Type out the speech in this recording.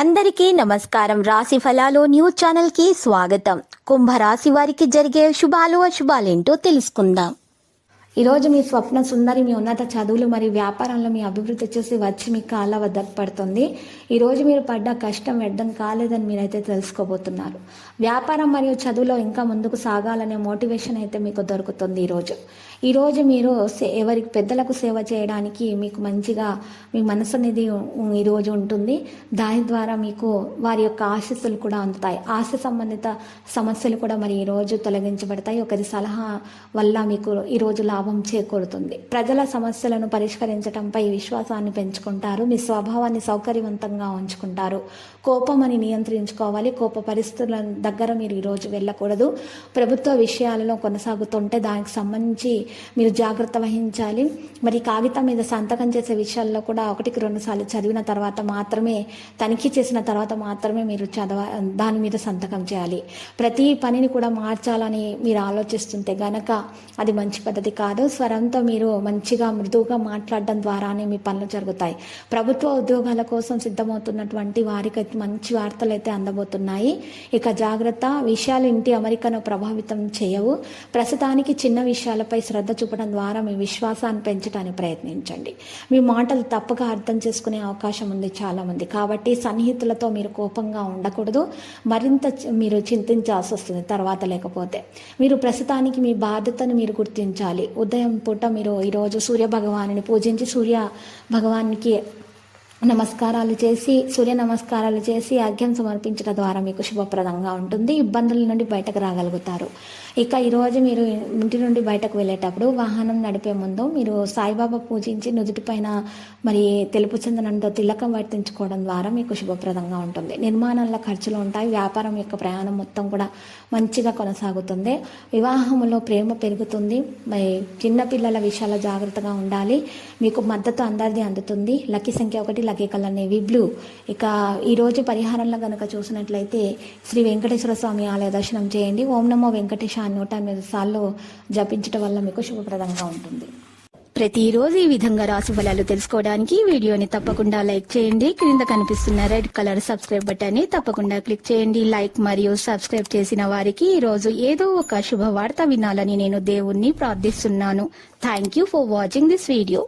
అందరికీ నమస్కారం. రాశి ఫలాలు న్యూస్ ఛానల్ కి స్వాగతం. కుంభరాశి వారికి జరిగే శుభాలు అశుభాలేంటో తెలుసుకుందాం. ఈరోజు మీ స్వప్న సుందరి మీ ఉన్నత చదువులు మరియు వ్యాపారంలో మీ అభివృద్ధి చూసి వచ్చి మీ కాళ్ళ వద్దకు పడుతుంది. ఈరోజు మీరు పడ్డ కష్టం వ్యర్థం కాలేదని మీరైతే తెలుసుకోబోతున్నారు. వ్యాపారం మరియు చదువులో ఇంకా ముందుకు సాగాలనే మోటివేషన్ అయితే మీకు దొరుకుతుంది. ఈరోజు మీరు ఎవరికి పెద్దలకు సేవ చేయడానికి మీకు మంచిగా మీ మనసు అనేది ఈరోజు ఉంటుంది. దాని ద్వారా మీకు వారి యొక్క ఆశీస్సులు కూడా అందుతాయి. ఆశ సంబంధిత సమస్యలు కూడా మరి ఈరోజు తొలగించబడతాయి. ఒకరి సలహా వల్ల మీకు ఈరోజు లాభం చేకూరుతుంది. ప్రజల సమస్యలను పరిష్కరించడంపై విశ్వాసాన్ని పెంచుకుంటారు. మీ స్వభావాన్ని సౌకర్యవంతంగా ఉంచుకుంటారు. కోపం అని నియంత్రించుకోవాలి. కోప పరిస్థితుల దగ్గర మీరు ఈరోజు వెళ్ళకూడదు. ప్రభుత్వ విషయాలలో కొనసాగుతుంటే దానికి సంబంధించి మీరు జాగ్రత్త వహించాలి. మరి కాగితం మీద సంతకం చేసే విషయాల్లో కూడా 1-2 సార్లు చదివిన తర్వాత మాత్రమే, తనిఖీ చేసిన తర్వాత మాత్రమే మీరు దాని మీద సంతకం చేయాలి. ప్రతి పనిని కూడా మార్చాలని మీరు ఆలోచిస్తుంటే గనక అది మంచి పద్ధతి కాదు. స్వరంతో మీరు మంచిగా మృదువుగా మాట్లాడడం ద్వారానే మీ పనులు జరుగుతాయి. ప్రభుత్వ ఉద్యోగాల కోసం సిద్ధమవుతున్నటువంటి వారికి మంచి వార్తలు అయితే అందబోతున్నాయి. ఇక జాగ్రత్త, విషయాలు ఇంటి అమరికను ప్రభావితం చేయవు. ప్రస్తుతానికి చిన్న విషయాలపై శ్రద్ధ చూపడం ద్వారా మీ విశ్వాసాన్ని పెంచడానికి ప్రయత్నించండి. మీ మాటలు తప్పుగా అర్థం చేసుకునే అవకాశం ఉంది చాలా మంది. కాబట్టి సన్నిహితులతో మీరు కోపంగా ఉండకూడదు. మరింత మీరు చింతించాల్సి వస్తుంది తర్వాత. లేకపోతే మీరు ప్రస్తుతానికి మీ బాధ్యతను మీరు గుర్తించాలి. ఉదయం పూట మీరు ఈరోజు సూర్య భగవాన్ని పూజించి సూర్య భగవానికి సూర్య నమస్కారాలు చేసి అర్ఘ్యం సమర్పించడం ద్వారా మీకు శుభప్రదంగా ఉంటుంది. ఇబ్బందుల నుండి బయటకు రాగలుగుతారు. ఇక ఈరోజు మీరు ఇంటి నుండి బయటకు వెళ్ళేటప్పుడు వాహనం నడిపే ముందు మీరు సాయిబాబా పూజించి నుదుటిపైన మరి తెలుపు చందనంతో తిలకం వర్తించుకోవడం ద్వారా మీకు శుభప్రదంగా ఉంటుంది. నిర్మాణాల ఖర్చులు ఉంటాయి. వ్యాపారం యొక్క ప్రయాణం మొత్తం కూడా మంచిగా కొనసాగుతుంది. వివాహంలో ప్రేమ పెరుగుతుంది. మరి చిన్నపిల్లల విషయాల్లో జాగ్రత్తగా ఉండాలి. మీకు మద్దతు అందరిది అందుతుంది. లక్కీ సంఖ్య 1, లక్కీ కలర్ నేవీ బ్లూ. ఇక ఈరోజు పరిహారంలో కనుక చూసినట్లయితే శ్రీ వెంకటేశ్వర స్వామి ఆలయ దర్శనం చేయండి. ఓం నమో వెంకటేశ 108 సార్లు జపించడం వల్ల మీకు శుభప్రదంగా ఉంటుంది. ప్రతిరోజు ఈ విధంగా రాశి ఫలాలు తెలుసుకోవడానికి వీడియోని తప్పకుండా లైక్ చేయండి. క్రింద కనిపిస్తున్న రెడ్ కలర్ సబ్స్క్రైబ్ బటన్ ని తప్పకుండా క్లిక్ చేయండి. లైక్ మరియు సబ్స్క్రైబ్ చేసిన వారికి ఈ రోజు ఏదో ఒక శుభవార్త వినాలని నేను దేవుణ్ణి ప్రార్థిస్తున్నాను. Thank you for watching this video.